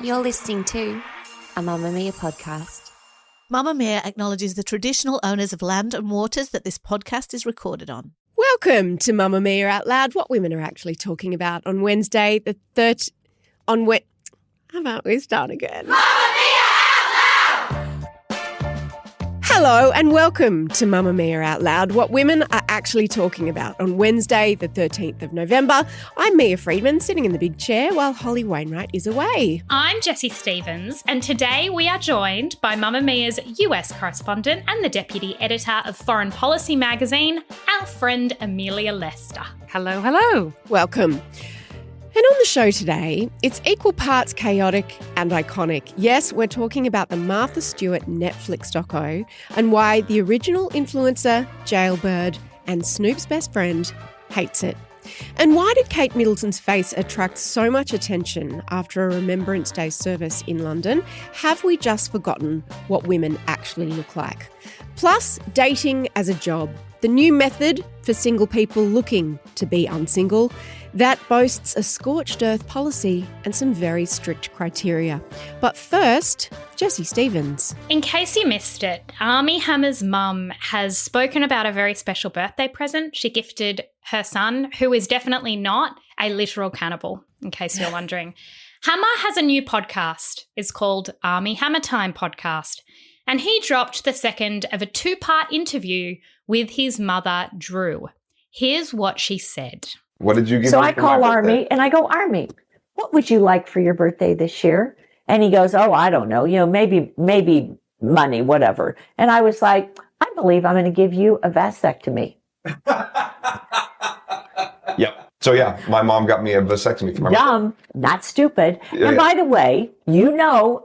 You're listening to a Mamamia podcast. Mamamia acknowledges the traditional owners of land and waters that this podcast is recorded on. Welcome to Mamamia Out Loud, what women are actually talking about on Wednesday, the 3rd... How about we start again? Mamamia Out Loud! Hello and welcome to Mamamia Out Loud, what women are actually talking about on Wednesday, the 13th of November. I'm Mia Freedman, sitting in the big chair while Holly Wainwright is away. I'm Jessie Stevens, and today we are joined by Mamamia's US correspondent and the deputy editor of Foreign Policy magazine, our friend Amelia Lester. Hello, hello. Welcome. And on the show today, it's equal parts chaotic and iconic. Yes, we're talking about the Martha Stewart Netflix doco and why the original influencer, Jailbird, and Snoop's best friend hates it. And why did Kate Middleton's face attract so much attention after a Remembrance Day service in London? Have we just forgotten what women actually look like? Plus, dating as a job, the new method for single people looking to be unsingle, that boasts a scorched earth policy and some very strict criteria. But first, Jessie Stevens. In case you missed it, Armie Hammer's mum has spoken about a very special birthday present she gifted her son, who is definitely not a literal cannibal, in case you're wondering. Hammer has a new podcast. It's called Armie Hammer Time Podcast. And he dropped the second of a 2-part interview with his mother, Drew. Here's what she said. What did you give So me I for call my birthday? Armie and I go, Armie, what would you like for your birthday this year? And he goes, oh, I don't know, maybe money, whatever. And I was like, I believe I'm going to give you a vasectomy. Yep. So yeah, my mom got me a vasectomy for my birthday. Dumb, not stupid. Yeah, and yeah. by the way,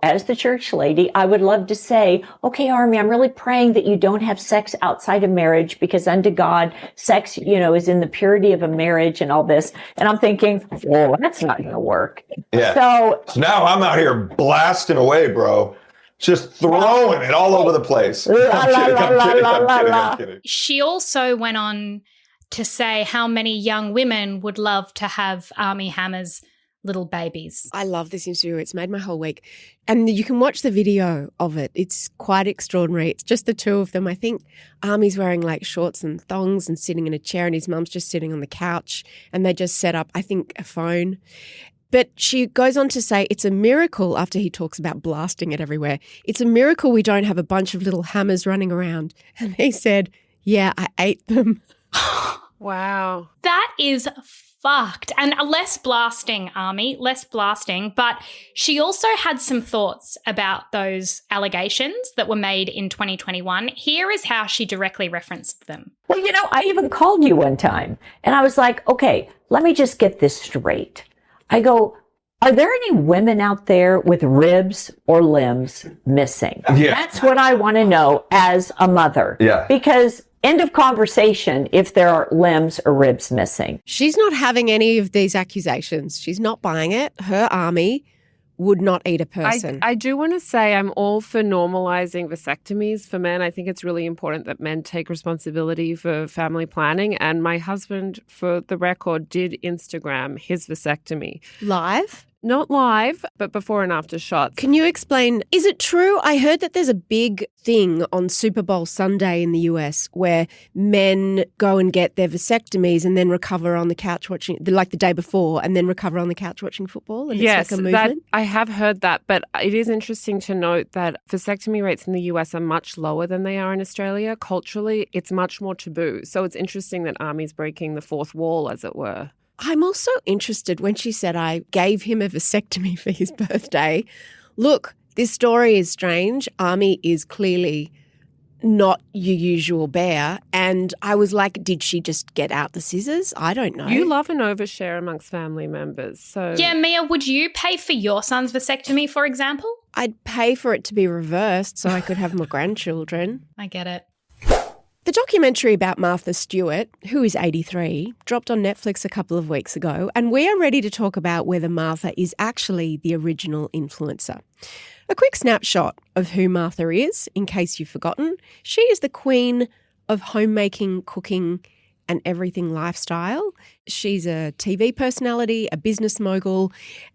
as the church lady, I would love to say, okay, Armie, I'm really praying that you don't have sex outside of marriage because unto God, sex, is in the purity of a marriage and all this. And I'm thinking, well, that's not going to work. Yeah. So now I'm out here blasting away, bro. Just throwing it all over the place. I'm kidding. She also went on to say how many young women would love to have Armie Hammer's little babies. I love this interview. It's made my whole week. And you can watch the video of it. It's quite extraordinary. It's just the two of them. I think Armie's wearing like shorts and thongs and sitting in a chair and his mum's just sitting on the couch and they just set up, I think, a phone. But she goes on to say it's a miracle after he talks about blasting it everywhere. It's a miracle we don't have a bunch of little hammers running around. And he said, yeah, I ate them. Wow. That is fucked. And less blasting, Armie, less blasting. But she also had some thoughts about those allegations that were made in 2021. Here is how she directly referenced them. Well, I even called you one time and I was like, okay, let me just get this straight. I go, are there any women out there with ribs or limbs missing? Yeah. That's what I want to know as a mother. Yeah. Because end of conversation if there are limbs or ribs missing. She's not having any of these accusations. She's not buying it. Her army would not eat a person. I do want to say I'm all for normalizing vasectomies for men. I think it's really important that men take responsibility for family planning. And my husband, for the record, did Instagram his vasectomy. Live? Not live, but before and after shots. Can you explain, is it true? I heard that there's a big thing on Super Bowl Sunday in the US where men go and get their vasectomies and then recover on the couch watching, like the day before, and then recover on the couch watching football. And Yes, it's like a movement. I have heard that, but it is interesting to note that vasectomy rates in the US are much lower than they are in Australia. Culturally, it's much more taboo. So it's interesting that Armie's breaking the fourth wall, as it were. I'm also interested when she said I gave him a vasectomy for his birthday. Look, this story is strange. Armie is clearly not your usual bear. And I was like, did she just get out the scissors? I don't know. You love an overshare amongst family members. So Yeah, Mia, would you pay for your son's vasectomy, for example? I'd pay for it to be reversed so I could have my grandchildren. I get it. The documentary about Martha Stewart, who is 83, dropped on Netflix a couple of weeks ago, and we are ready to talk about whether Martha is actually the original influencer. A quick snapshot of who Martha is, in case you've forgotten. She is the queen of homemaking, cooking and everything lifestyle. She's a TV personality, a business mogul,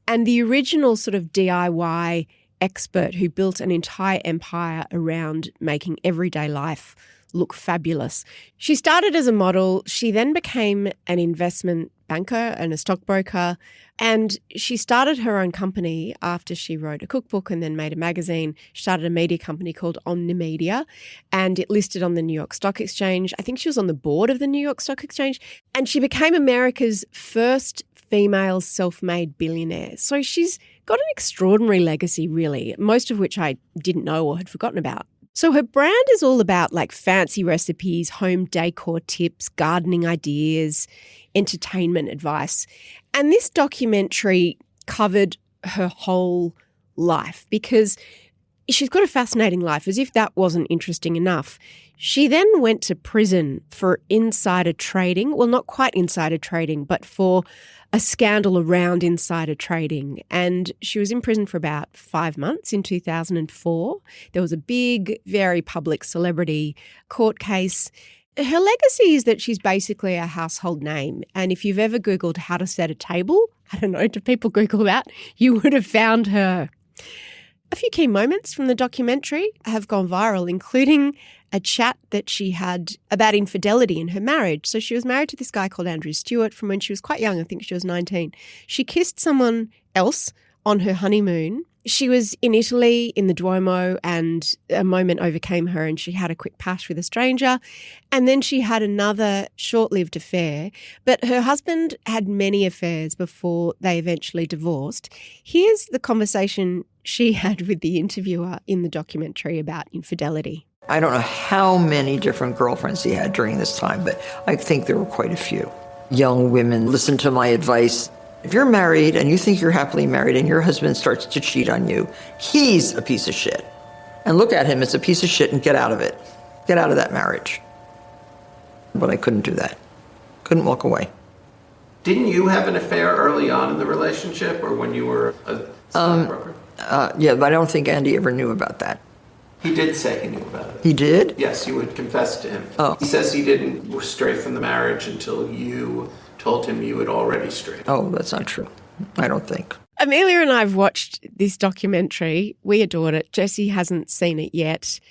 and the original sort of DIY expert who built an entire empire around making everyday life look fabulous. She started as a model. She then became an investment banker and a stockbroker, and she started her own company after she wrote a cookbook and then made a magazine. She started a media company called Omnimedia, and it listed on the New York Stock Exchange. I think she was on the board of the New York Stock Exchange, and she became America's first female self-made billionaire. So she's got an extraordinary legacy, really, most of which I didn't know or had forgotten about. So her brand is all about like fancy recipes, home decor tips, gardening ideas, entertainment advice. And this documentary covered her whole life because she's got a fascinating life, as if that wasn't interesting enough. She then went to prison for insider trading. Well, not quite insider trading, but for a scandal around insider trading. And she was in prison for about 5 months in 2004. There was a big, very public celebrity court case. Her legacy is that she's basically a household name. And if you've ever Googled how to set a table, I don't know, do people Google that? You would have found her. A few key moments from the documentary have gone viral, including a chat that she had about infidelity in her marriage. So she was married to this guy called Andrew Stewart from when she was quite young. I think she was 19. She kissed someone else on her honeymoon. She was in Italy in the Duomo and a moment overcame her and she had a quick pash with a stranger. And then she had another short-lived affair. But her husband had many affairs before they eventually divorced. Here's the conversation she had with the interviewer in the documentary about infidelity. I don't know how many different girlfriends he had during this time, but I think there were quite a few. Young women, listen to my advice. If you're married and you think you're happily married and your husband starts to cheat on you, he's a piece of shit. And look at him as a piece of shit and get out of it. Get out of that marriage. But I couldn't do that. Couldn't walk away. Didn't you have an affair early on in the relationship or when you were a stockbroker? Yeah, but I don't think Andy ever knew about that. He did say he knew about it. He did? Yes, you would confess to him. Oh. He says he didn't stray from the marriage until you told him you had already strayed. Oh, that's not true. I don't think. Amelia and I have watched this documentary. We adored it. Jessie hasn't seen it yet.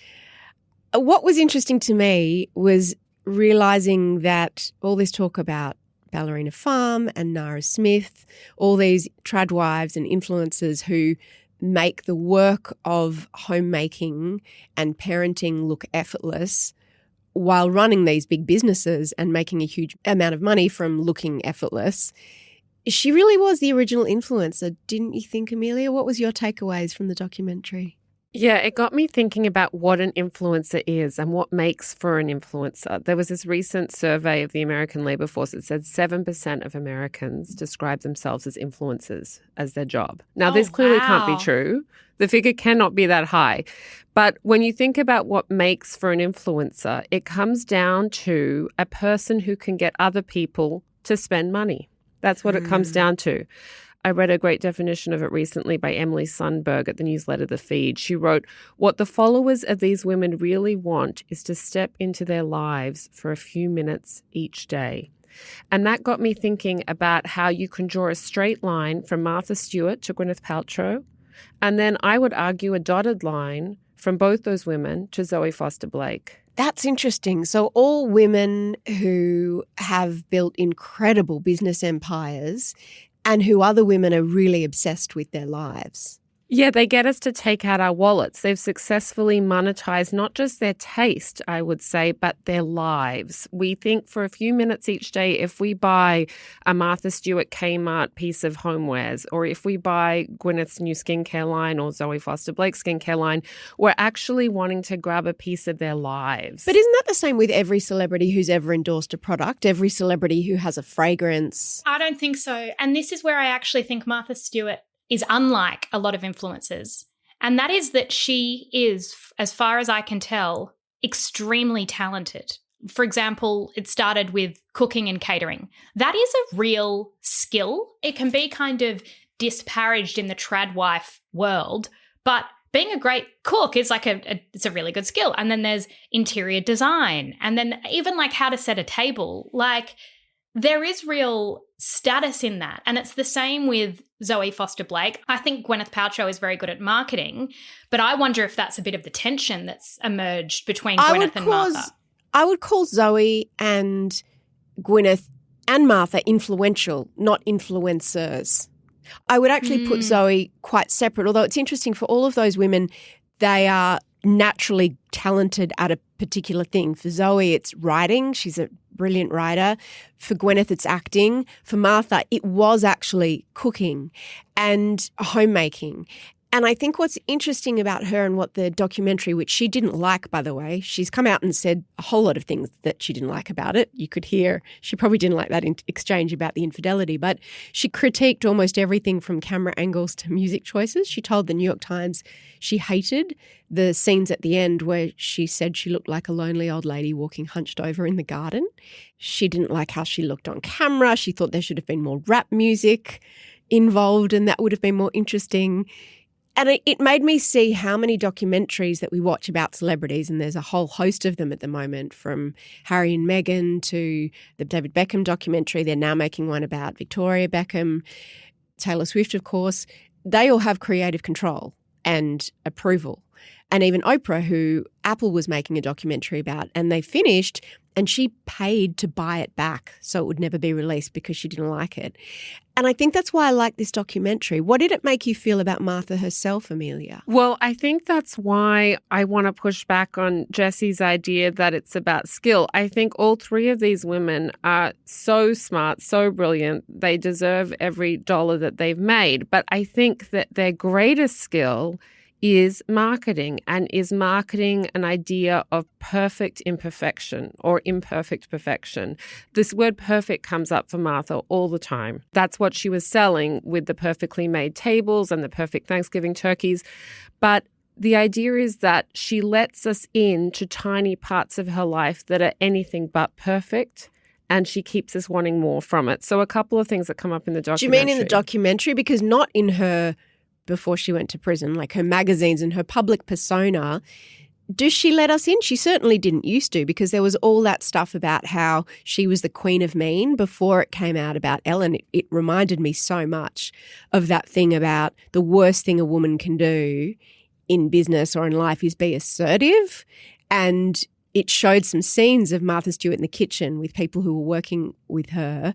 What was interesting to me was realising that all this talk about Ballerina Farm and Nara Smith, all these tradwives and influencers who make the work of homemaking and parenting look effortless while running these big businesses and making a huge amount of money from looking effortless. She really was the original influencer, didn't you think, Amelia? What was your takeaways from the documentary? Yeah, it got me thinking about what an influencer is and what makes for an influencer. There was this recent survey of the American labor force that said 7% of Americans describe themselves as influencers as their job. Now, this clearly can't be true. The figure cannot be that high. But when you think about what makes for an influencer, it comes down to a person who can get other people to spend money. That's what it comes down to. I read a great definition of it recently by Emily Sundberg at the newsletter The Feed. She wrote, "What the followers of these women really want is to step into their lives for a few minutes each day." And that got me thinking about how you can draw a straight line from Martha Stewart to Gwyneth Paltrow, and then I would argue a dotted line from both those women to Zoe Foster Blake. That's interesting. So all women who have built incredible business empires and who other women are really obsessed with their lives. Yeah, they get us to take out our wallets. They've successfully monetized not just their taste, I would say, but their lives. We think for a few minutes each day, if we buy a Martha Stewart Kmart piece of homewares, or if we buy Gwyneth's new skincare line or Zoe Foster Blake's skincare line, we're actually wanting to grab a piece of their lives. But isn't that the same with every celebrity who's ever endorsed a product, every celebrity who has a fragrance? I don't think so. And this is where I actually think Martha Stewart is unlike a lot of influencers. And that is that she is, as far as I can tell, extremely talented. For example, it started with cooking and catering. That is a real skill. It can be kind of disparaged in the tradwife world, but being a great cook is like it's a really good skill. And then there's interior design, and then even like how to set a table. Like there is real status in that. And it's the same with Zoe Foster-Blake. I think Gwyneth Paltrow is very good at marketing, but I wonder if that's a bit of the tension that's emerged between Gwyneth and Martha. I would call Zoe and Gwyneth and Martha influential, not influencers. I would actually put Zoe quite separate, although it's interesting for all of those women, they are naturally talented at a particular thing. For Zoe, it's writing. She's a brilliant writer. For Gwyneth, it's acting. For Martha, it was actually cooking and homemaking. And I think what's interesting about her and what the documentary, which she didn't like, by the way, she's come out and said a whole lot of things that she didn't like about it. You could hear she probably didn't like that exchange about the infidelity, but she critiqued almost everything from camera angles to music choices. She told the New York Times she hated the scenes at the end where she said she looked like a lonely old lady walking hunched over in the garden. She didn't like how she looked on camera. She thought there should have been more rap music involved and that would have been more interesting. And it made me see how many documentaries that we watch about celebrities, and there's a whole host of them at the moment, from Harry and Meghan to the David Beckham documentary. They're now making one about Victoria Beckham, Taylor Swift, of course. They all have creative control and approval. And even Oprah, who Apple was making a documentary about, and they finished, and she paid to buy it back so it would never be released because she didn't like it. And I think that's why I like this documentary. What did it make you feel about Martha herself, Amelia? Well, I think that's why I want to push back on Jessie's idea that it's about skill. I think all three of these women are so smart, so brilliant. They deserve every dollar that they've made. But I think that their greatest skill is marketing, and is marketing an idea of perfect imperfection or imperfect perfection. This word perfect comes up for Martha all the time. That's what she was selling with the perfectly made tables and the perfect Thanksgiving turkeys. But the idea is that she lets us into tiny parts of her life that are anything but perfect, and she keeps us wanting more from it. So a couple of things that come up in the documentary. Do you mean in the documentary? Because not in her before she went to prison, like her magazines and her public persona, does she let us in? She certainly didn't used to, because there was all that stuff about how she was the queen of mean before it came out about Ellen. It reminded me so much of that thing about the worst thing a woman can do in business or in life is be assertive. And it showed some scenes of Martha Stewart in the kitchen with people who were working with her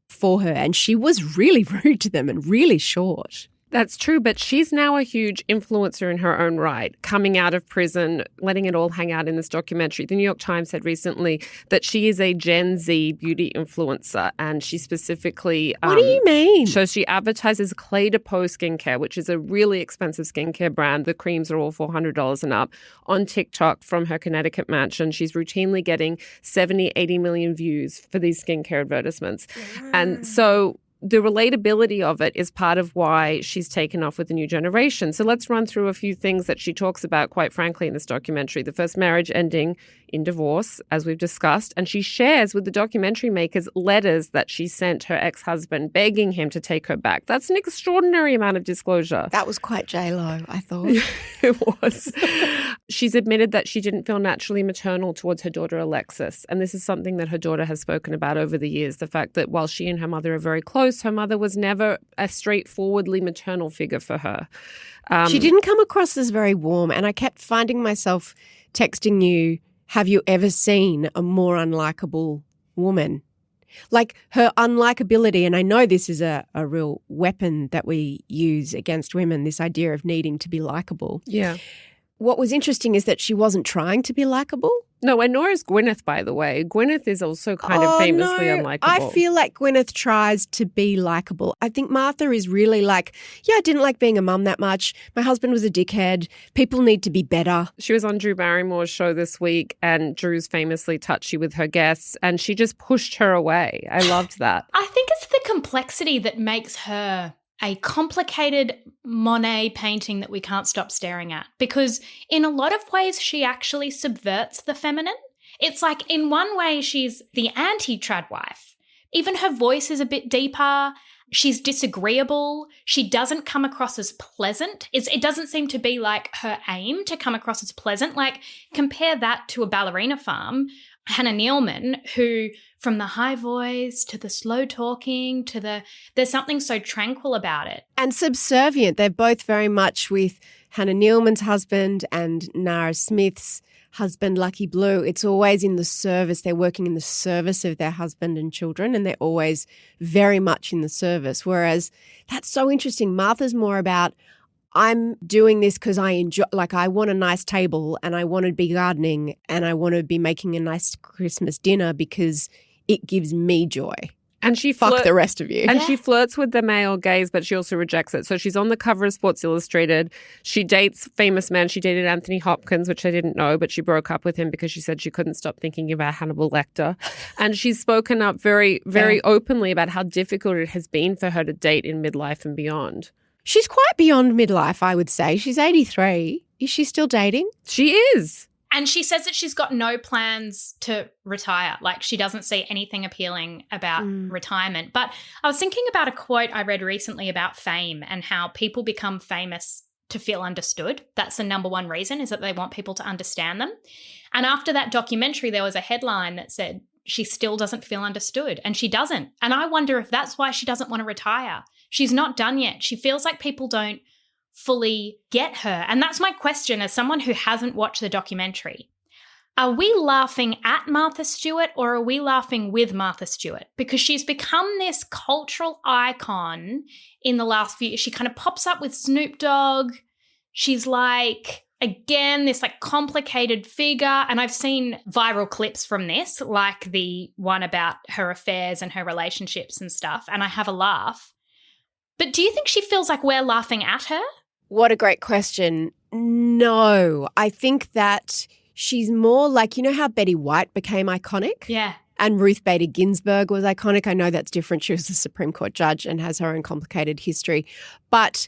for her, and she was really rude to them and really short. That's true, but she's now a huge influencer in her own right, coming out of prison, letting it all hang out in this documentary. The New York Times said recently that she is a Gen Z beauty influencer, and she specifically... What do you mean? So she advertises Clé de Peau skincare, which is a really expensive skincare brand. The creams are all $400 and up. On TikTok from her Connecticut mansion, she's routinely getting 70, 80 million views for these skincare advertisements. And so the relatability of it is part of why she's taken off with the new generation. So let's run through a few things that she talks about, quite frankly, in this documentary. The first marriage ending in divorce, as we've discussed, and she shares with the documentary makers letters that she sent her ex-husband begging him to take her back. That's an extraordinary amount of disclosure. That was quite J-Lo, I thought. It was. She's admitted that she didn't feel naturally maternal towards her daughter Alexis, and this is something that her daughter has spoken about over the years, the fact that while she and her mother are very close, her mother was never a straightforwardly maternal figure for her. She didn't come across as very warm, and I kept finding myself texting you, have you ever seen a more unlikable woman? Like her unlikability, and I know this is a real weapon that we use against women, this idea of needing to be likable. Yeah. What was interesting is that she wasn't trying to be likable. No, and nor is Gwyneth, by the way. Gwyneth is also kind of famously unlikable. I feel like Gwyneth tries to be likable. I think Martha is really like, yeah, I didn't like being a mum that much. My husband was a dickhead. People need to be better. She was on Drew Barrymore's show this week, and Drew's famously touchy with her guests, and she just pushed her away. I loved that. I think it's the complexity that makes her a complicated Monet painting that we can't stop staring at, because in a lot of ways she actually subverts the feminine. It's like in one way she's the anti-trad wife. Even her voice is a bit deeper. She's disagreeable. She doesn't come across as pleasant. It doesn't seem to be like her aim to come across as pleasant. Like, compare that to a ballerina farm, Hannah Nealman, who from the high voice to the slow talking to there's something so tranquil about it. And subservient. They're both very much with Hannah Nealman's husband and Nara Smith's husband, Lucky Blue. It's always in the service. They're working in the service of their husband and children, and they're always very much in the service. Whereas that's so interesting. Martha's more about, I'm doing this because I enjoy, like, I want a nice table and I want to be gardening and I want to be making a nice Christmas dinner because it gives me joy. And she fuck the rest of you. And she flirts with the male gaze, but she also rejects it. So she's on the cover of Sports Illustrated. She dates famous men. She dated Anthony Hopkins, which I didn't know, but she broke up with him because she said she couldn't stop thinking about Hannibal Lecter. And she's spoken up very, very openly about how difficult it has been for her to date in midlife and beyond. She's quite beyond midlife, I would say. She's 83. Is she still dating? She is. And she says that she's got no plans to retire. Like, she doesn't see anything appealing about retirement. But I was thinking about a quote I read recently about fame and how people become famous to feel understood. That's the number one reason, is that they want people to understand them. And after that documentary, there was a headline that said, she still doesn't feel understood. And she doesn't. And I wonder if that's why she doesn't want to retire. She's not done yet. She feels like people don't fully get her. And that's my question as someone who hasn't watched the documentary. Are we laughing at Martha Stewart or are we laughing with Martha Stewart? Because she's become this cultural icon in the last few years. She kind of pops up with Snoop Dogg. She's like, again, this like complicated figure. And I've seen viral clips from this, like the one about her affairs and her relationships and stuff. And I have a laugh. But do you think she feels like we're laughing at her? What a great question. No, I think that she's more like, you know how Betty White became iconic? Yeah. And Ruth Bader Ginsburg was iconic. I know that's different. She was a Supreme Court judge and has her own complicated history. But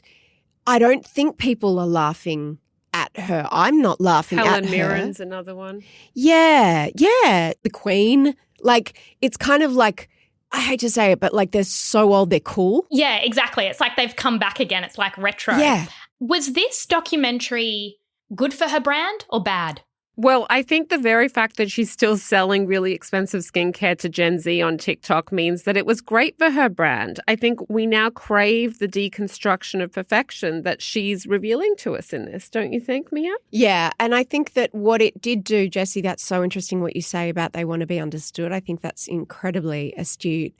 I don't think people are laughing at her. I'm not laughing at her. Helen Mirren's another one. Yeah. The Queen. Like, it's kind of like, I hate to say it, but like they're so old, they're cool. Yeah, exactly. It's like they've come back again. It's like retro. Yeah. Was this documentary good for her brand or bad? Well, I think the very fact that she's still selling really expensive skincare to Gen Z on TikTok means that it was great for her brand. I think we now crave the deconstruction of perfection that she's revealing to us in this, don't you think, Mia? Yeah, and I think that what it did do, Jessie, that's so interesting what you say about they want to be understood. I think that's incredibly astute.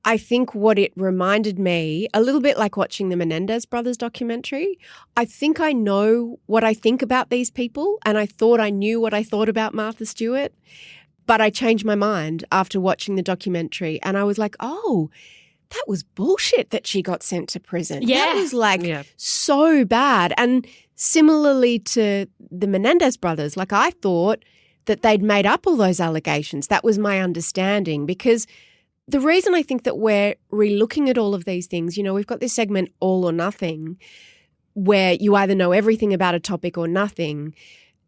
I think what it reminded me, a little bit like watching the Menendez brothers documentary, I think I know what I think about these people, and I thought I knew what I thought about Martha Stewart, but I changed my mind after watching the documentary, and I was like, oh, that was bullshit that she got sent to prison. Yeah. That was like so bad. And similarly to the Menendez brothers, like I thought that they'd made up all those allegations. That was my understanding, because the reason I think that we're relooking at all of these things, you know, we've got this segment All or Nothing where you either know everything about a topic or nothing.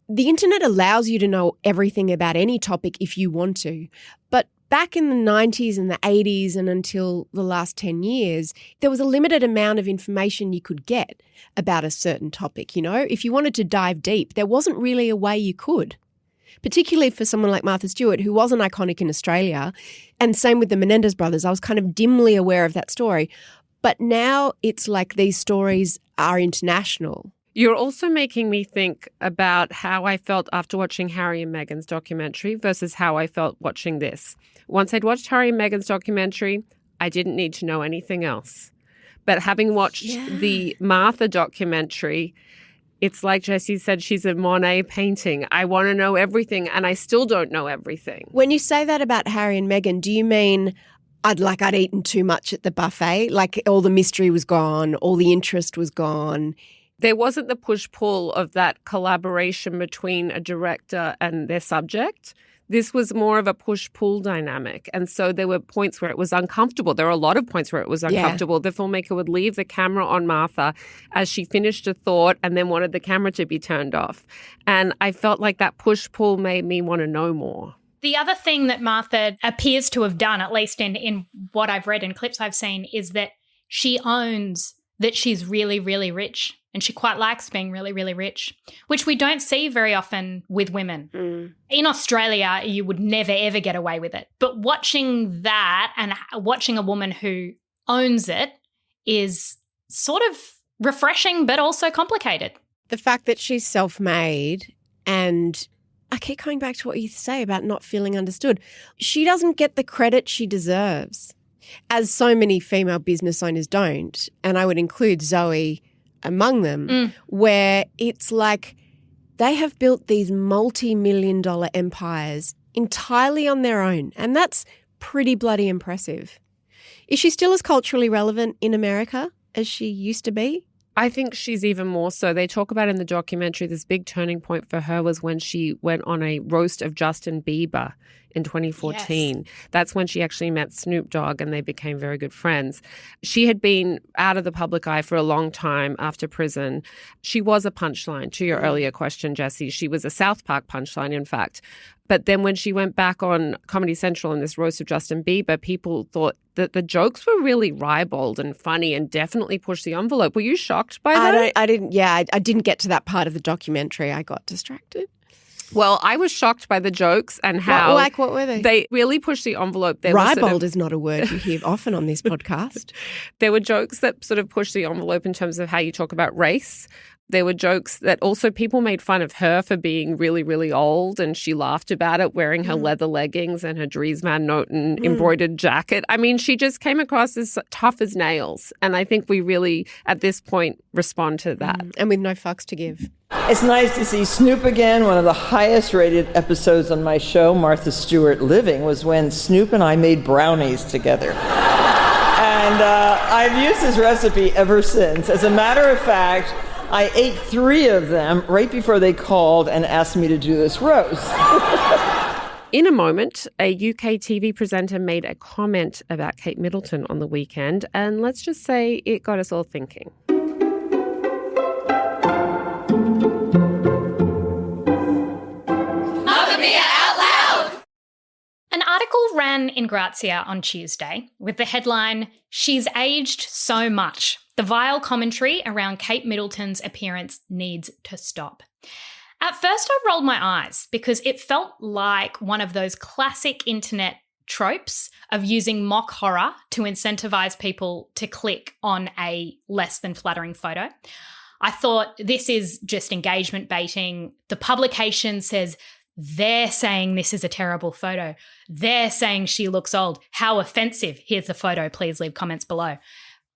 The internet allows you to know everything about any topic if you want to. But back in the 90s and the 80s and until the last 10 years, there was a limited amount of information you could get about a certain topic, you know. If you wanted to dive deep, there wasn't really a way you could. Particularly for someone like Martha Stewart, who wasn't iconic in Australia, and same with the Menendez brothers. I was kind of dimly aware of that story. But now it's like these stories are international. You're also making me think about how I felt after watching Harry and Meghan's documentary versus how I felt watching this. Once I'd watched Harry and Meghan's documentary, I didn't need to know anything else. But having watched the Martha documentary, it's like Jessie said, she's a Monet painting. I want to know everything, and I still don't know everything. When you say that about Harry and Meghan, do you mean I'd eaten too much at the buffet? Like all the mystery was gone, all the interest was gone? There wasn't the push-pull of that collaboration between a director and their subject. This was more of a push-pull dynamic. And so there were points where it was uncomfortable. There were a lot of points where it was uncomfortable. Yeah. The filmmaker would leave the camera on Martha as she finished a thought and then wanted the camera to be turned off. And I felt like that push-pull made me want to know more. The other thing that Martha appears to have done, at least in what I've read and clips I've seen, is that she owns that she's really, really rich, and she quite likes being really, really rich, which we don't see very often with women. In Australia, you would never, ever get away with it. But watching that and watching a woman who owns it is sort of refreshing but also complicated. The fact that she's self-made, and I keep coming back to what you say about not feeling understood. She doesn't get the credit she deserves, as so many female business owners don't, and I would include Zoe among them, where it's like they have built these multi-million-dollar empires entirely on their own, and that's pretty bloody impressive. Is she still as culturally relevant in America as she used to be? I think she's even more so. They talk about in the documentary this big turning point for her was when she went on a roast of Justin Bieber in 2014. Yes. That's when she actually met Snoop Dogg and they became very good friends. She had been out of the public eye for a long time after prison. She was a punchline, to your earlier question, Jessie. She was a South Park punchline, in fact. But then when she went back on Comedy Central in this roast of Justin Bieber, people thought that the jokes were really ribald and funny and definitely pushed the envelope. Were you shocked by that? I didn't get to that part of the documentary. I got distracted. Well, I was shocked by the jokes and how... What were they? They really pushed the envelope. Ribald is not a word you hear often on this podcast. There were jokes that sort of pushed the envelope in terms of how you talk about race. There were jokes that also people made fun of her for being really, really old, and she laughed about it, wearing her leather leggings and her Dries Van Noten embroidered jacket. I mean, she just came across as tough as nails, and I think we really, at this point, respond to that. And with no fucks to give. It's nice to see Snoop again. One of the highest rated episodes on my show, Martha Stewart Living, was when Snoop and I made brownies together. And I've used this recipe ever since. As a matter of fact, I ate 3 of them right before they called and asked me to do this roast. In a moment, a UK TV presenter made a comment about Kate Middleton on the weekend, and let's just say it got us all thinking. Mamamia out loud! An article ran in Grazia on Tuesday with the headline, "She's aged so much. The vile commentary around Kate Middleton's appearance needs to stop." At first, I rolled my eyes because it felt like one of those classic internet tropes of using mock horror to incentivize people to click on a less than flattering photo. I thought, this is just engagement baiting. The publication says they're saying this is a terrible photo. They're saying she looks old. How offensive. Here's the photo. Please leave comments below.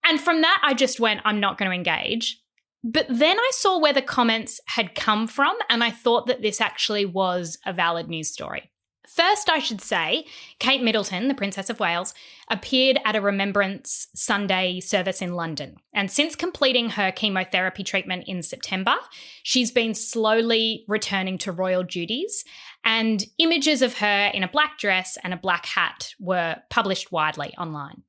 And from that, I just went, I'm not going to engage. But then I saw where the comments had come from, and I thought that this actually was a valid news story. First, I should say, Kate Middleton, the Princess of Wales, appeared at a Remembrance Sunday service in London. And since completing her chemotherapy treatment in September, she's been slowly returning to royal duties. And images of her in a black dress and a black hat were published widely online.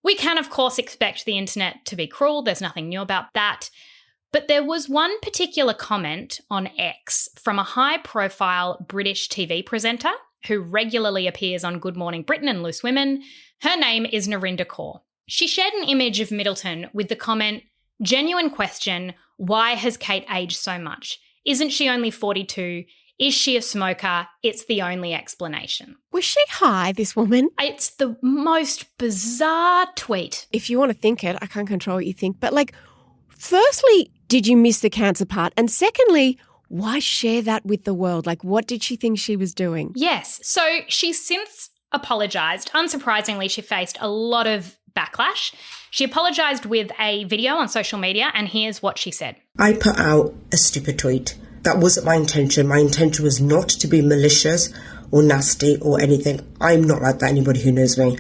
We can, of course, expect the internet to be cruel. There's nothing new about that. But there was one particular comment on X from a high-profile British TV presenter who regularly appears on Good Morning Britain and Loose Women. Her name is Narinder Kaur. She shared an image of Middleton with the comment, "Genuine question, why has Kate aged so much? Isn't she only 42? Is she a smoker? It's the only explanation." Was she high, this woman? It's the most bizarre tweet. If you want to think it, I can't control what you think. But firstly, did you miss the cancer part? And secondly, why share that with the world? What did she think she was doing? Yes. So she's since apologised. Unsurprisingly, she faced a lot of backlash. She apologised with a video on social media, and here's what she said. "I put out a stupid tweet. That wasn't my intention. My intention was not to be malicious or nasty or anything. I'm not like that, anybody who knows me.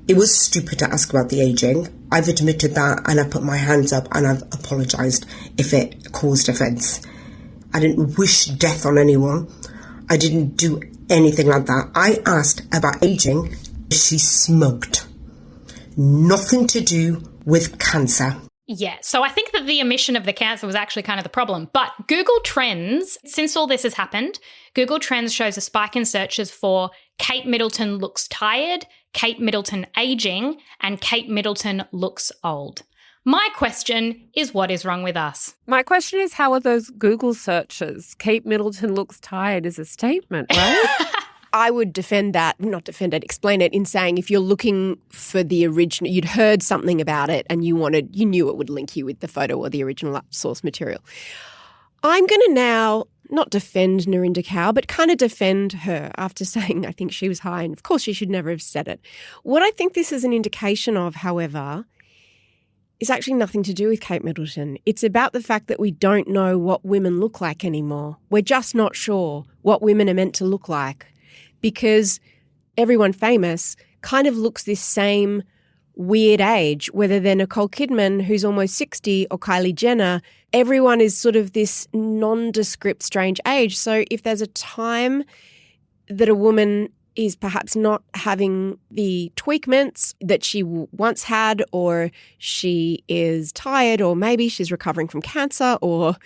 It was stupid to ask about the aging. I've admitted that, and I put my hands up and I've apologised if it caused offence. I didn't wish death on anyone. I didn't do anything like that. I asked about aging. She smoked. Nothing to do with cancer." Yeah, so I think that the omission of the cancer was actually kind of the problem. But Google Trends, since all this has happened, Google Trends shows a spike in searches for Kate Middleton looks tired, Kate Middleton aging, and Kate Middleton looks old. My question is, what is wrong with us? My question is, how are those Google searches? Kate Middleton looks tired is a statement, right? I would explain it in saying if you're looking for the original, you'd heard something about it and you knew it would link you with the photo or the original source material. I'm going to now not defend Narinder Kaur, but kind of defend her after saying I think she was high, and of course she should never have said it. What I think this is an indication of, however, is actually nothing to do with Kate Middleton. It's about the fact that we don't know what women look like anymore. We're just not sure what women are meant to look like, because everyone famous kind of looks this same weird age, whether they're Nicole Kidman, who's almost 60, or Kylie Jenner. Everyone is sort of this nondescript, strange age. So if there's a time that a woman is perhaps not having the tweakments that she once had, or she is tired, or maybe she's recovering from cancer, or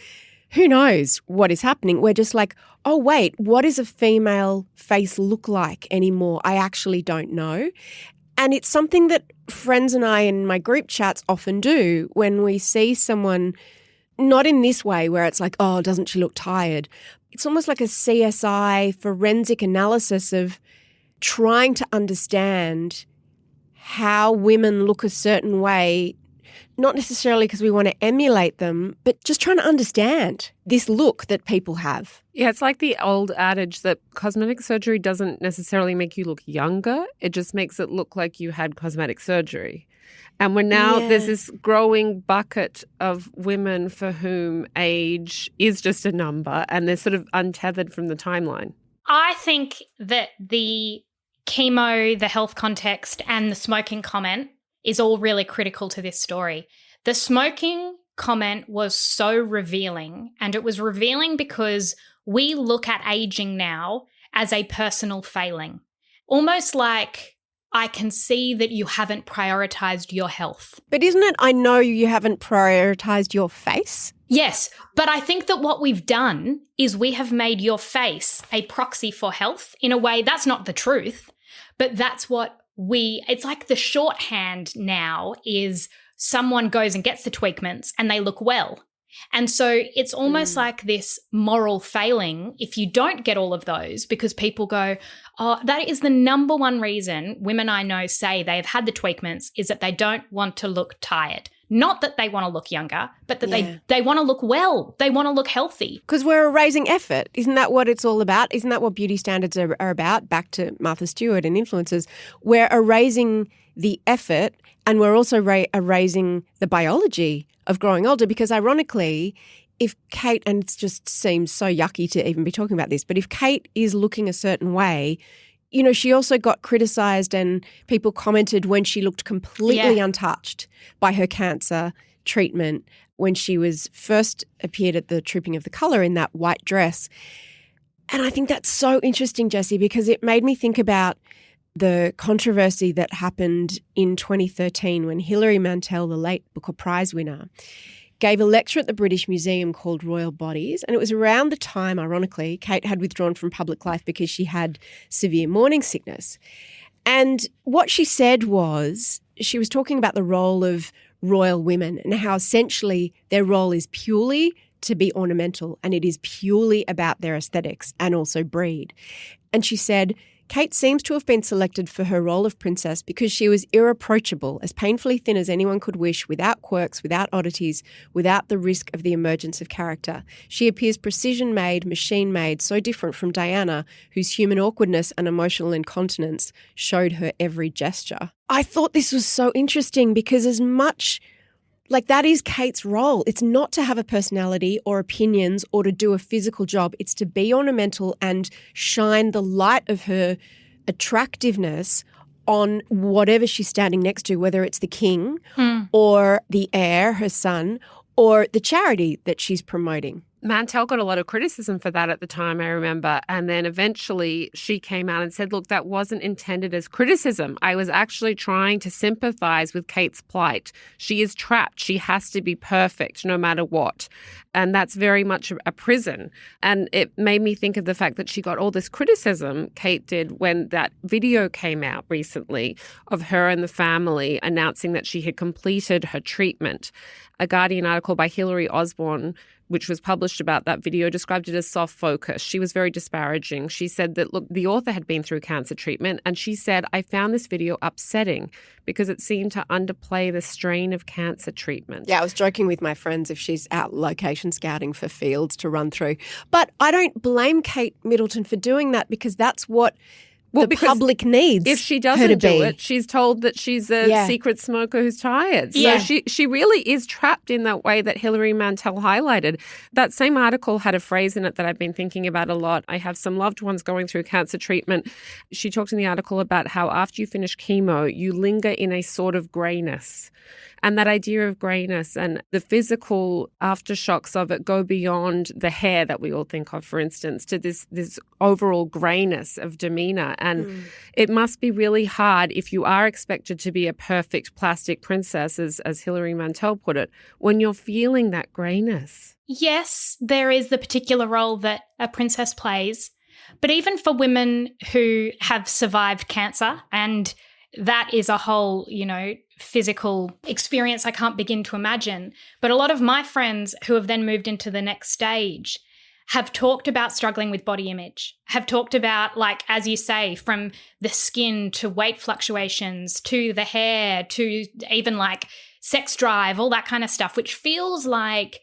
who knows what is happening. We're just like, oh, wait, what does a female face look like anymore? I actually don't know. And it's something that friends and I in my group chats often do when we see someone, not in this way where it's like, oh, doesn't she look tired? It's almost like a CSI forensic analysis of trying to understand how women look a certain way, not necessarily because we want to emulate them, but just trying to understand this look that people have. Yeah, it's like the old adage that cosmetic surgery doesn't necessarily make you look younger. It just makes it look like you had cosmetic surgery. And there's this growing bucket of women for whom age is just a number and they're sort of untethered from the timeline. I think that the chemo, the health context, and the smoking comment is all really critical to this story. The smoking comment was so revealing, and it was revealing because we look at aging now as a personal failing. Almost like, I can see that you haven't prioritized your health. But isn't it, I know you haven't prioritized your face? Yes, but I think that what we've done is we have made your face a proxy for health in a way that's not the truth, but that's what it's like the shorthand now is someone goes and gets the tweakments and they look well. And so it's almost like this moral failing if you don't get all of those, because people go, oh, that is the number one reason women I know say they have had the tweakments is that they don't want to look tired. Not that they want to look younger, but that they want to look well. They want to look healthy. Because we're erasing effort. Isn't that what it's all about? Isn't that what beauty standards are about? Back to Martha Stewart and influencers. We're erasing the effort, and we're also erasing the biology of growing older, because ironically, if Kate, and it just seems so yucky to even be talking about this, but if Kate is looking a certain way, you know, she also got criticised and people commented when she looked completely untouched by her cancer treatment when she was first appeared at the Trooping of the Colour in that white dress. And I think that's so interesting, Jessie, because it made me think about the controversy that happened in 2013 when Hilary Mantel, the late Booker Prize winner, gave a lecture at the British Museum called Royal Bodies. And it was around the time, ironically, Kate had withdrawn from public life because she had severe morning sickness. And what she said was, she was talking about the role of royal women and how essentially their role is purely to be ornamental and it is purely about their aesthetics and also breed. And she said, Kate seems to have been selected for her role of princess because she was irreproachable, as painfully thin as anyone could wish, without quirks, without oddities, without the risk of the emergence of character. She appears precision-made, machine-made, so different from Diana, whose human awkwardness and emotional incontinence showed her every gesture. I thought this was so interesting because as much... like that is Kate's role. It's not to have a personality or opinions or to do a physical job. It's to be ornamental and shine the light of her attractiveness on whatever she's standing next to, whether it's the king or the heir, her son, or the charity that she's promoting. Mantell got a lot of criticism for that at the time, I remember. And then eventually she came out and said, look, that wasn't intended as criticism. I was actually trying to sympathize with Kate's plight. She is trapped. She has to be perfect no matter what. And that's very much a prison. And it made me think of the fact that she got all this criticism, Kate did, when that video came out recently of her and the family announcing that she had completed her treatment. A Guardian article by Hilary Osborne, which was published about that video, described it as soft focus. She was very disparaging. She said that, look, the author had been through cancer treatment, and she said, I found this video upsetting because it seemed to underplay the strain of cancer treatment. Yeah, I was joking with my friends if she's out location scouting for fields to run through. But I don't blame Kate Middleton for doing that because that's what the public needs. If she doesn't do it, she's told that she's a secret smoker who's tired. So she really is trapped in that way that Hilary Mantel highlighted. That same article had a phrase in it that I've been thinking about a lot. I have some loved ones going through cancer treatment. She talked in the article about how after you finish chemo, you linger in a sort of greyness. And that idea of greyness and the physical aftershocks of it go beyond the hair that we all think of, for instance, to this overall greyness of demeanour. And it must be really hard if you are expected to be a perfect plastic princess, as Hilary Mantel put it, when you're feeling that greyness. Yes, there is the particular role that a princess plays. But even for women who have survived cancer, and that is a whole, physical experience I can't begin to imagine. But a lot of my friends who have then moved into the next stage have talked about struggling with body image, have talked about, like, as you say, from the skin to weight fluctuations to the hair to even like sex drive, all that kind of stuff, which feels like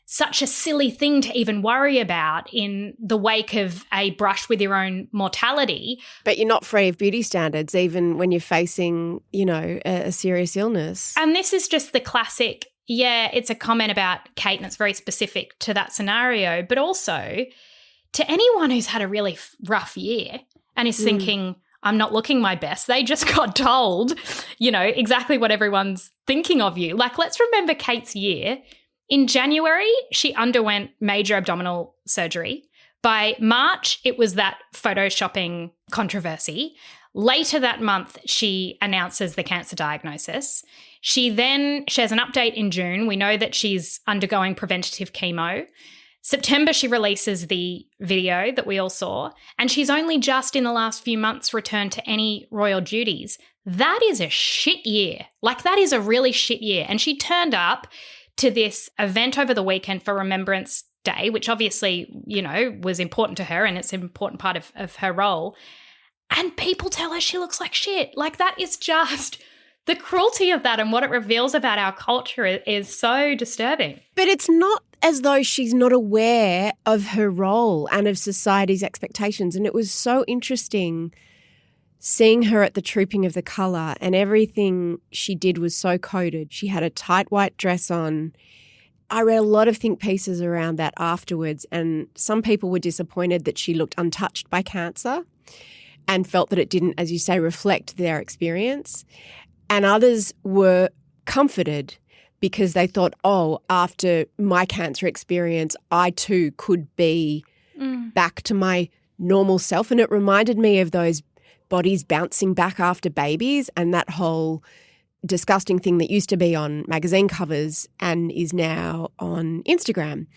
such a silly thing to even worry about in the wake of a brush with your own mortality. But you're not free of beauty standards, even when you're facing, a serious illness. And this is just the classic, it's a comment about Kate and it's very specific to that scenario, but also to anyone who's had a really rough year and is thinking, I'm not looking my best. They just got told, exactly what everyone's thinking of you. Like, let's remember Kate's year. In January, she underwent major abdominal surgery. By March, it was that photoshopping controversy. Later that month, she announces the cancer diagnosis. She then shares an update in June. We know that she's undergoing preventative chemo. September, she releases the video that we all saw, and she's only just in the last few months returned to any royal duties. That is a shit year. Like, that is a really shit year. And she turned up to this event over the weekend for Remembrance Day, which obviously, was important to her and it's an important part of her role. And people tell her she looks like shit. Like, that is just the cruelty of that, and what it reveals about our culture is so disturbing. But it's not as though she's not aware of her role and of society's expectations. And it was so interesting seeing her at the Trooping of the Colour, and everything she did was so coded. She had a tight white dress on. I read a lot of think pieces around that afterwards, and some people were disappointed that she looked untouched by cancer and felt that it didn't, as you say, reflect their experience. And others were comforted because they thought, after my cancer experience, I too could be back to my normal self. And it reminded me of those bodies bouncing back after babies and that whole disgusting thing that used to be on magazine covers and is now on Instagram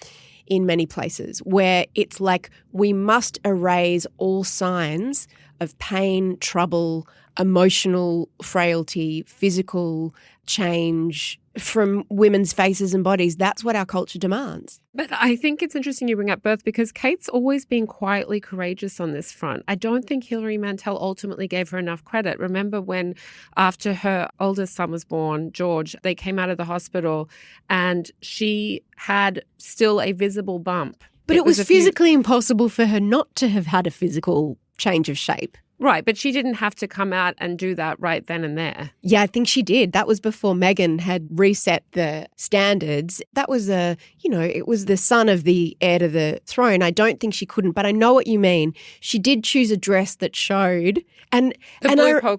in many places, where it's like we must erase all signs of pain, trouble, emotional frailty, physical change from women's faces and bodies. That's what our culture demands. But I think it's interesting you bring up birth because Kate's always been quietly courageous on this front. I don't think Hilary Mantel ultimately gave her enough credit. Remember when after her oldest son was born, George, they came out of the hospital and she had still a visible bump. But it was physically impossible for her not to have had a physical change of shape. Right, but she didn't have to come out and do that right then and there. Yeah, I think she did. That was before Meghan had reset the standards. That was it was the son of the heir to the throne. I don't think she couldn't, but I know what you mean. She did choose a dress that showed. And I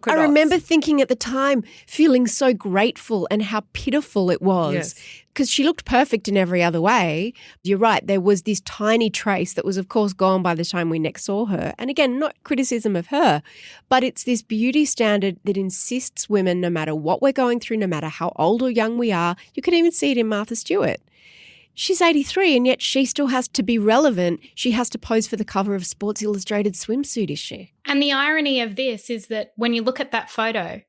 remember thinking at the time, feeling so grateful and how pitiful it was. Yes. Because she looked perfect in every other way. You're right, there was this tiny trace that was, of course, gone by the time we next saw her. And again, not criticism of her, but it's this beauty standard that insists women, no matter what we're going through, no matter how old or young we are, you could even see it in Martha Stewart. She's 83 and yet she still has to be relevant. She has to pose for the cover of Sports Illustrated swimsuit, is she? And the irony of this is that when you look at that photo,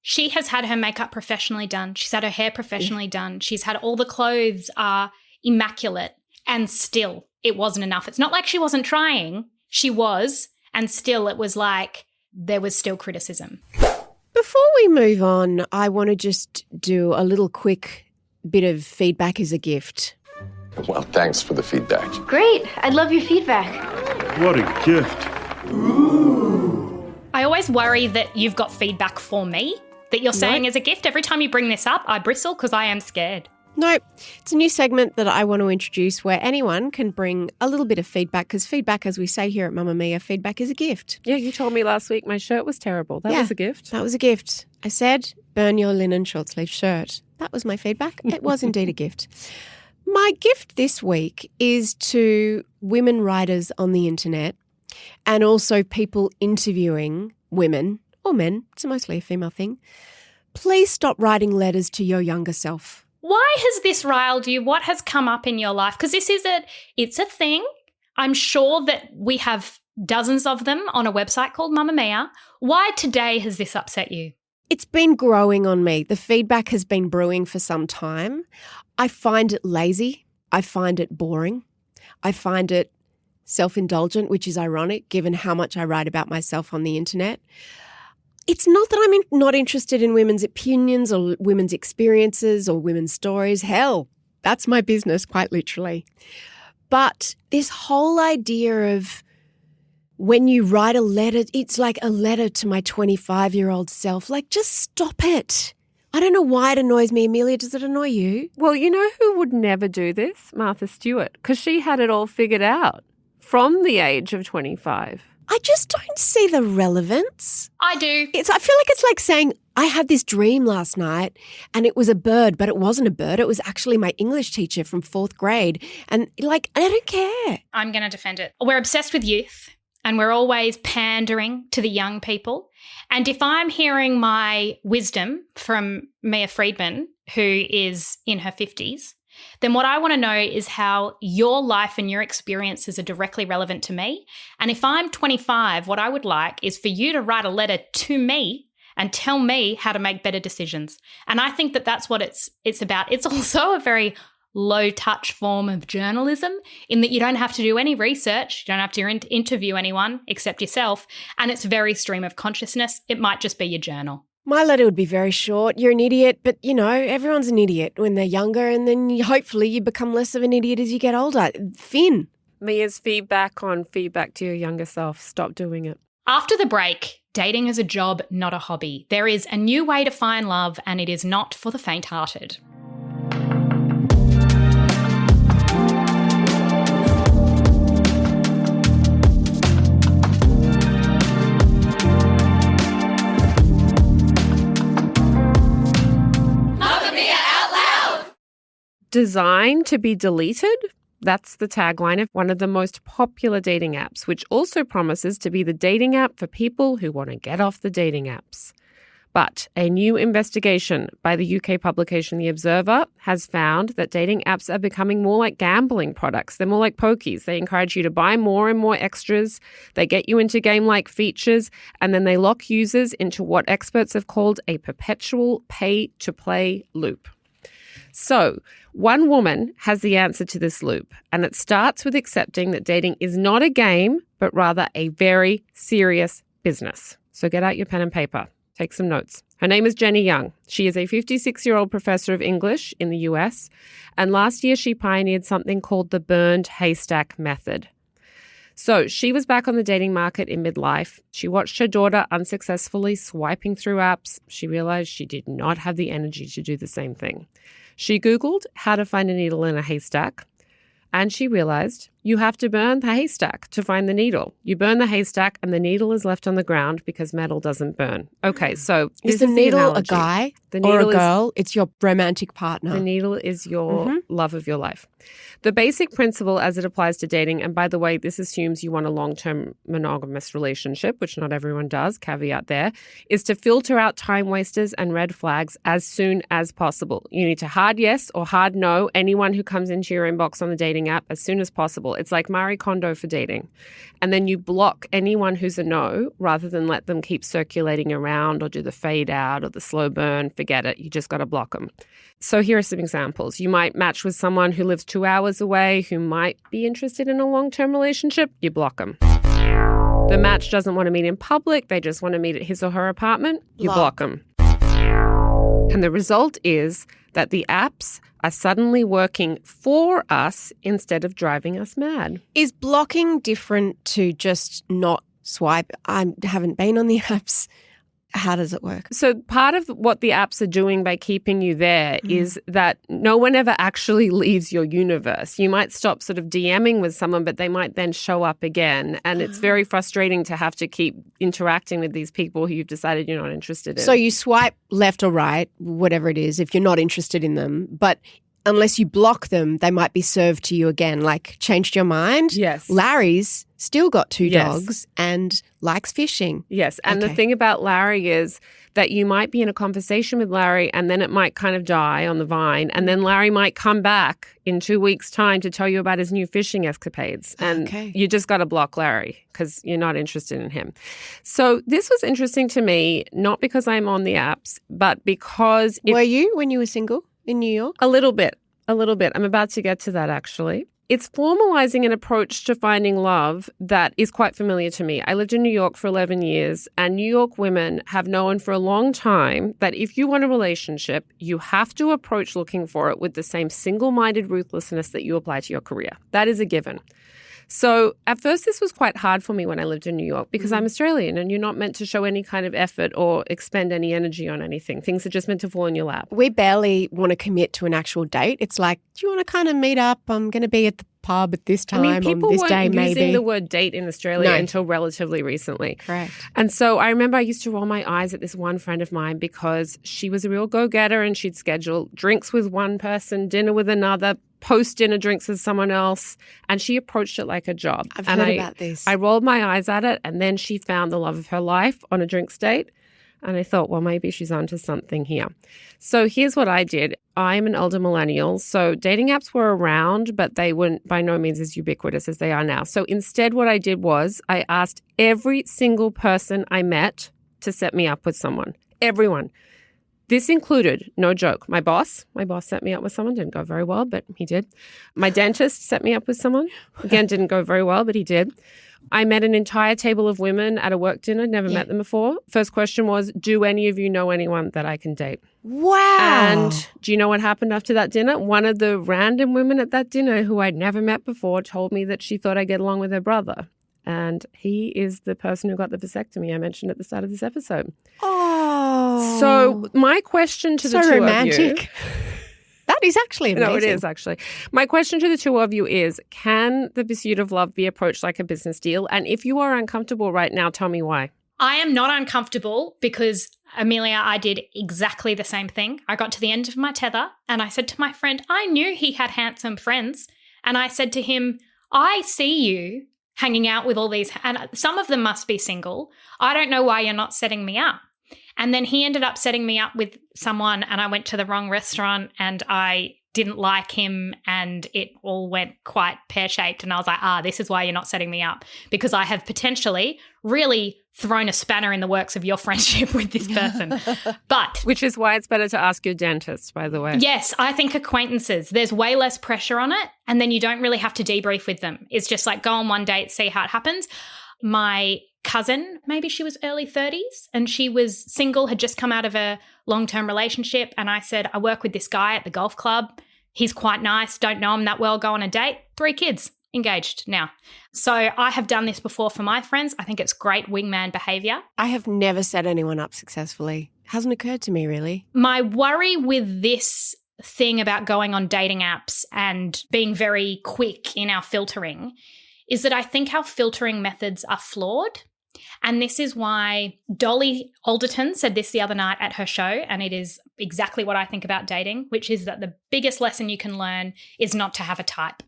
she has had her makeup professionally done. She's had her hair professionally done. She's had all the clothes are immaculate, and still it wasn't enough. It's not like she wasn't trying. She was, and still it was like there was still criticism. Before we move on, I want to just do a little quick bit of feedback as a gift. Well, thanks for the feedback. Great. I'd love your feedback. What a gift. I always worry that you've got feedback for me that you're saying as a gift. Every time you bring this up, I bristle because I am scared. No, it's a new segment that I want to introduce where anyone can bring a little bit of feedback, because feedback, as we say here at Mamamia, feedback is a gift. Yeah, you told me last week my shirt was terrible. That was a gift. That was a gift. I said, burn your linen short-sleeve shirt. That was my feedback. It was indeed a gift. My gift this week is to women writers on the internet and also people interviewing women or men. It's mostly a female thing. Please stop writing letters to your younger self. Why has this riled you? What has come up in your life? Because it's a thing. I'm sure that we have dozens of them on a website called Mamamia. Why today has this upset you? It's been growing on me. The feedback has been brewing for some time. I find it lazy. I find it boring. I find it self-indulgent, which is ironic given how much I write about myself on the internet. It's not that I'm not interested in women's opinions or women's experiences or women's stories. Hell, that's my business, quite literally. But this whole idea of when you write a letter, it's like a letter to my 25-year-old self. Like, just stop it. I don't know why it annoys me. Amelia, does it annoy you? Well, you know who would never do this? Martha Stewart, because she had it all figured out from the age of 25. I just don't see the relevance. I do. I feel like it's like saying, I had this dream last night and it was a bird, but it wasn't a bird. It was actually my English teacher from 4th grade. And like, I don't care. I'm going to defend it. We're obsessed with youth and we're always pandering to the young people. And if I'm hearing my wisdom from Mia Freedman, who is in her 50s, then what I want to know is how your life and your experiences are directly relevant to me. And if I'm 25, what I would like is for you to write a letter to me and tell me how to make better decisions. And I think that that's what it's about. It's also a very low-touch form of journalism in that you don't have to do any research. You don't have to interview anyone except yourself. And it's very stream of consciousness. It might just be your journal. My letter would be very short. You're an idiot, but, everyone's an idiot when they're younger, and then hopefully you become less of an idiot as you get older. Finn. Mia's feedback on feedback to your younger self. Stop doing it. After the break, dating is a job, not a hobby. There is a new way to find love, and it is not for the faint-hearted. Designed to be deleted? That's the tagline of one of the most popular dating apps, which also promises to be the dating app for people who want to get off the dating apps. But a new investigation by the UK publication The Observer has found that dating apps are becoming more like gambling products. They're more like pokies. They encourage you to buy more and more extras. They get you into game-like features, and then they lock users into what experts have called a perpetual pay-to-play loop. So, one woman has the answer to this loop, and it starts with accepting that dating is not a game, but rather a very serious business. So get out your pen and paper. Take some notes. Her name is Jenny Young. She is a 56-year-old professor of English in the US, and last year she pioneered something called the burned haystack method. So she was back on the dating market in midlife. She watched her daughter unsuccessfully swiping through apps. She realized she did not have the energy to do the same thing. She Googled how to find a needle in a haystack, and she realized you have to burn the haystack to find the needle. You burn the haystack and the needle is left on the ground because metal doesn't burn. Okay, so is the needle a guy or a girl? It's your romantic partner. The needle is your love of your life. The basic principle as it applies to dating, and by the way, this assumes you want a long-term monogamous relationship, which not everyone does, caveat there, is to filter out time wasters and red flags as soon as possible. You need to hard yes or hard no anyone who comes into your inbox on the dating app as soon as possible. It's like Marie Kondo for dating. And then you block anyone who's a no rather than let them keep circulating around or do the fade out or the slow burn. Forget it. You just got to block them. So here are some examples. You might match with someone who lives 2 hours away who might be interested in a long-term relationship. You block them. The match doesn't want to meet in public. They just want to meet at his or her apartment. You block them. And the result is that the apps are suddenly working for us instead of driving us mad. Is blocking different to just not swipe? I haven't been on the apps. How does it work? So part of what the apps are doing by keeping you there is that no one ever actually leaves your universe. You might stop sort of DMing with someone, but they might then show up again. And it's very frustrating to have to keep interacting with these people who you've decided you're not interested in. So you swipe left or right, whatever it is, if you're not interested in them. But unless you block them, they might be served to you again, like changed your mind. Yes. Larry's still got 2 dogs and likes fishing. Yes. And the thing about Larry is that you might be in a conversation with Larry and then it might kind of die on the vine. And then Larry might come back in 2 weeks' time to tell you about his new fishing escapades. And you just got to block Larry because you're not interested in him. So this was interesting to me, not because I'm on the apps, but because... Were you when you were single in New York? A little bit. I'm about to get to that, actually. It's formalizing an approach to finding love that is quite familiar to me. I lived in New York for 11 years, and New York women have known for a long time that if you want a relationship, you have to approach looking for it with the same single-minded ruthlessness that you apply to your career. That is a given. So at first, this was quite hard for me when I lived in New York because I'm Australian and you're not meant to show any kind of effort or expend any energy on anything. Things are just meant to fall in your lap. We barely want to commit to an actual date. It's like, do you want to kind of meet up? I'm going to be at the pub at this time on this day, maybe. People weren't using the word date in Australia until relatively recently. Correct. And so I remember I used to roll my eyes at this one friend of mine because she was a real go-getter and she'd schedule drinks with one person, dinner with another, post-dinner drinks with someone else, and she approached it like a job. I've heard about this. I rolled my eyes at it, and then she found the love of her life on a drinks date, and I thought, well, maybe she's onto something here. So here's what I did. I'm an older millennial, so dating apps were around, but they weren't by no means as ubiquitous as they are now. So instead what I did was I asked every single person I met to set me up with someone. Everyone. This included, no joke, my boss. My boss set me up with someone. Didn't go very well, but he did. My dentist set me up with someone. Again, didn't go very well, but he did. I met an entire table of women at a work dinner. Never met them before. First question was, do any of you know anyone that I can date? Wow. And do you know what happened after that dinner? One of the random women at that dinner who I'd never met before told me that she thought I'd get along with her brother. And he is the person who got the vasectomy I mentioned at the start of this episode. Oh. So my question to the two romantic. of you... That is actually amazing. No, it is actually. My question to the two of you is, can the pursuit of love be approached like a business deal? And if you are uncomfortable right now, tell me why. I am not uncomfortable because, Amelia, I did exactly the same thing. I got to the end of my tether and I said to my friend, I knew he had handsome friends. And I said to him, I see you hanging out with all these, and some of them must be single. I don't know why you're not setting me up. And then he ended up setting me up with someone and I went to the wrong restaurant and I didn't like him and it all went quite pear-shaped. And I was like, this is why you're not setting me up, because I have potentially really thrown a spanner in the works of your friendship with this person. But which is why it's better to ask your dentist, by the way. Yes, I think acquaintances, there's way less pressure on it and then you don't really have to debrief with them. It's just like go on one date, see how it happens. My cousin, maybe she was early 30s and she was single, had just come out of a long-term relationship. And I said, I work with this guy at the golf club. He's quite nice. Don't know him that well. Go on a date. 3 kids. engaged now. So I have done this before for my friends. I think it's great wingman behavior. I have never set anyone up successfully. Hasn't occurred to me, really. My worry with this thing about going on dating apps and being very quick in our filtering is that I think our filtering methods are flawed. And this is why Dolly Alderton said this the other night at her show, and it is exactly what I think about dating, which is that the biggest lesson you can learn is not to have a type.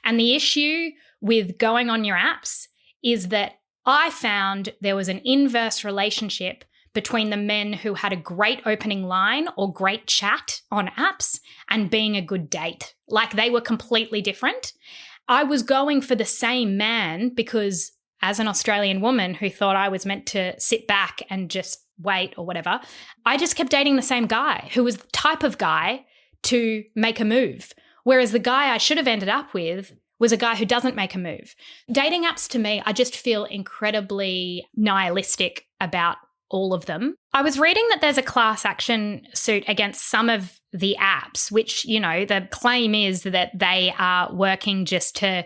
And the issue with going on your apps is that I found there was an inverse relationship between the men who had a great opening line or great chat on apps and being a good date. Like, they were completely different. I was going for the same man because as an Australian woman who thought I was meant to sit back and just wait or whatever, I just kept dating the same guy who was the type of guy to make a move. Whereas the guy I should have ended up with was a guy who doesn't make a move. Dating apps, to me, I just feel incredibly nihilistic about all of them. I was reading that there's a class action suit against some of the apps, which, you know, the claim is that they are working just to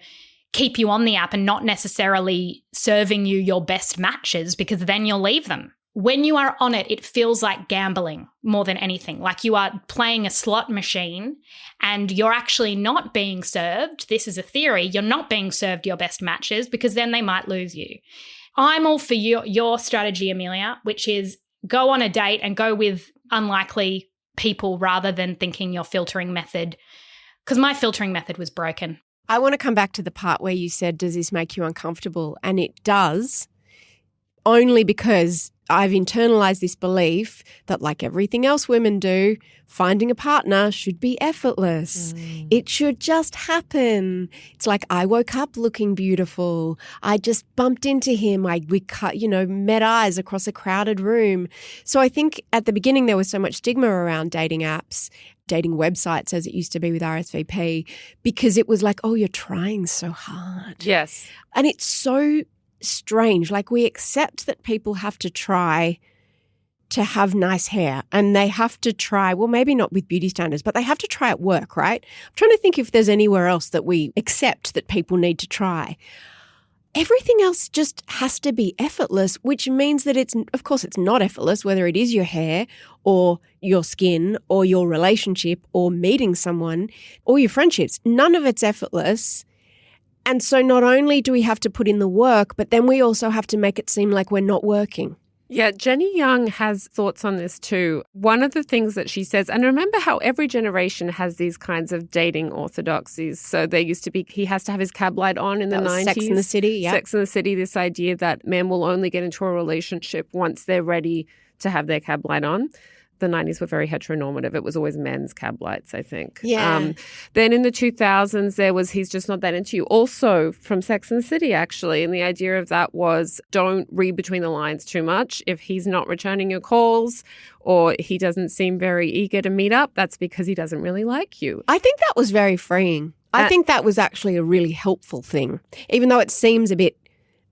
keep you on the app and not necessarily serving you your best matches, because then you'll leave them. When you are on it, it feels like gambling more than anything. Like you are playing a slot machine and you're actually not being served. This is a theory. You're not being served your best matches because then they might lose you. I'm all for your strategy, Amelia, which is go on a date and go with unlikely people rather than thinking your filtering method, because my filtering method was broken. I want to come back to the part where you said, does this make you uncomfortable? And it does, only because I've internalized this belief that, like everything else women do, finding a partner should be effortless. It should just happen. It's like, I woke up looking beautiful. I just bumped into him. We met eyes across a crowded room. So I think at the beginning there was so much stigma around dating apps, dating websites as it used to be with RSVP, because it was like, oh, you're trying so hard. Yes. And it's so strange. Like, we accept that people have to try to have nice hair and they have to try, well, maybe not with beauty standards, but they have to try at work, right? I'm trying to think if there's anywhere else that we accept that people need to try. Everything else just has to be effortless, which means that it's not effortless, whether it is your hair or your skin or your relationship or meeting someone or your friendships. None of it's effortless. And so not only do we have to put in the work, but then we also have to make it seem like we're not working. Yeah, Jenny Young has thoughts on this too. One of the things that she says, and remember how every generation has these kinds of dating orthodoxies. So there used to be, he has to have his cab light on in the 90s. Sex and the City, yeah. Sex and the City, this idea that men will only get into a relationship once they're ready to have their cab light on. The 90s were very heteronormative. It was always men's cab lights, I think. Yeah. Then in the 2000s, there was He's Just Not That Into You, also from Sex and the City, actually. And the idea of that was, don't read between the lines too much. If he's not returning your calls or he doesn't seem very eager to meet up, that's because he doesn't really like you. I think that was very freeing. I think that was actually a really helpful thing. Even though it seems a bit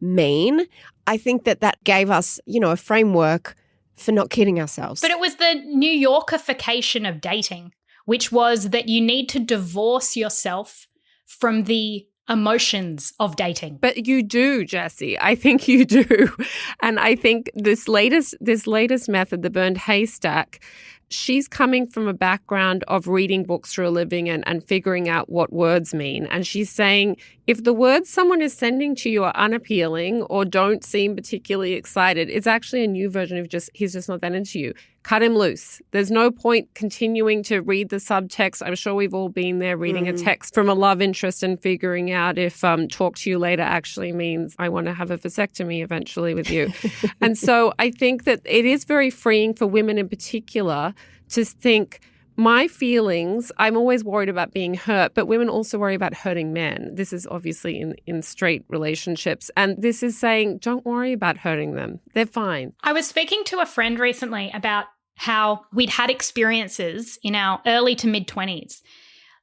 mean, I think that gave us, a framework for not kidding ourselves. But it was the New Yorkification of dating, which was that you need to divorce yourself from the emotions of dating. But you do, Jessie. I think you do. And I think this latest method, the burned haystack, she's coming from a background of reading books for a living and figuring out what words mean. And she's saying, if the words someone is sending to you are unappealing or don't seem particularly excited, it's actually a new version of he's just not that into you. Cut him loose. There's no point continuing to read the subtext. I'm sure we've all been there reading a text from a love interest and figuring out if talk to you later actually means I want to have a vasectomy eventually with you. And so I think that it is very freeing for women in particular to think, my feelings, I'm always worried about being hurt, but women also worry about hurting men. This is obviously in straight relationships. And this is saying, don't worry about hurting them. They're fine. I was speaking to a friend recently about how we'd had experiences in our early to mid-20s,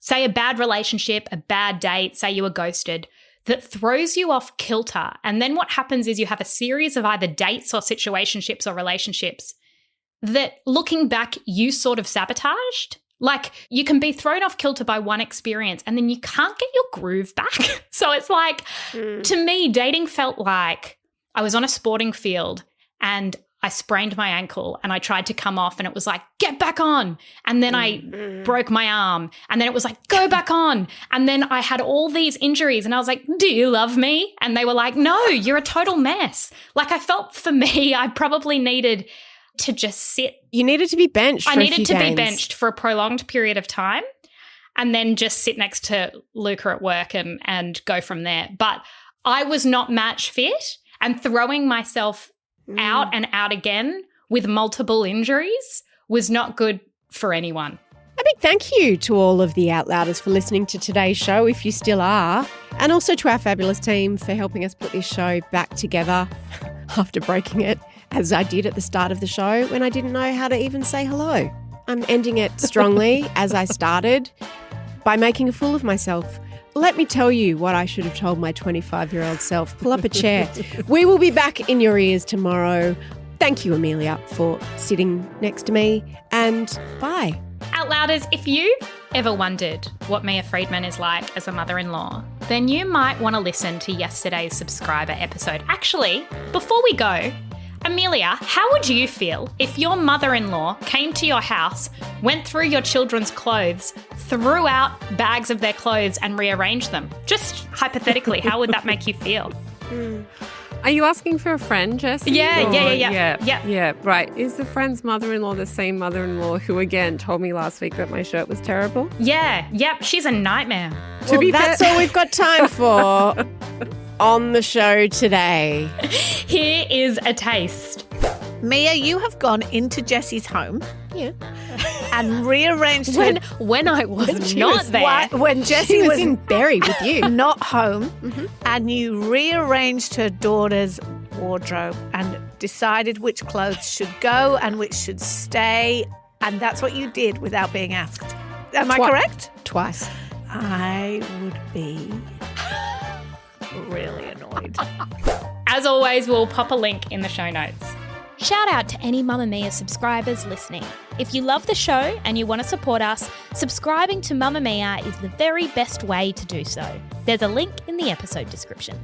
say a bad relationship, a bad date, say you were ghosted, that throws you off kilter. And then what happens is you have a series of either dates or situationships or relationships that, looking back, you sort of sabotaged. Like, you can be thrown off kilter by one experience and then you can't get your groove back. So it's like, to me, dating felt like I was on a sporting field and I sprained my ankle and I tried to come off and it was like, get back on. And then I broke my arm and then it was like, go back on. And then I had all these injuries and I was like, do you love me? And they were like, no, you're a total mess. Like, I felt for me, I probably needed to just sit. You needed to be benched. I needed to be benched for a prolonged period of time and then just sit next to Luca at work and go from there. But I was not match fit, and throwing myself out and out again with multiple injuries was not good for anyone. A big thank you to all of the Outlouders for listening to today's show, if you still are, and also to our fabulous team for helping us put this show back together after breaking it, as I did at the start of the show when I didn't know how to even say hello. I'm ending it strongly as I started, by making a fool of myself. Let me tell you what I should have told my 25-year-old self. Pull up a chair. We will be back in your ears tomorrow. Thank you, Amelia, for sitting next to me, and bye. Outlouders, if you've ever wondered what Mia Freedman is like as a mother-in-law, then you might want to listen to yesterday's subscriber episode. Actually, before we go, Amelia, how would you feel if your mother-in-law came to your house, went through your children's clothes, threw out bags of their clothes and rearranged them? Just hypothetically, how would that make you feel? Are you asking for a friend, Jessie? Yeah. Right. Is the friend's mother-in-law the same mother-in-law who, again, told me last week that my shirt was terrible? Yeah. Yep. She's a nightmare. Well, that's all we've got time for on the show today. Here is a taste. Mia, you have gone into Jessie's home. Yeah. And rearranged when I was not there. When Jessie was in Berry with you. Not home. And you rearranged her daughter's wardrobe and decided which clothes should go and which should stay. And that's what you did without being asked. Am I correct? Twice. I would be really annoyed. As always, we'll pop a link in the show notes. Shout out to any Mamamia subscribers listening. If you love the show and you want to support us, subscribing to Mamamia is the very best way to do so. There's a link in the episode description.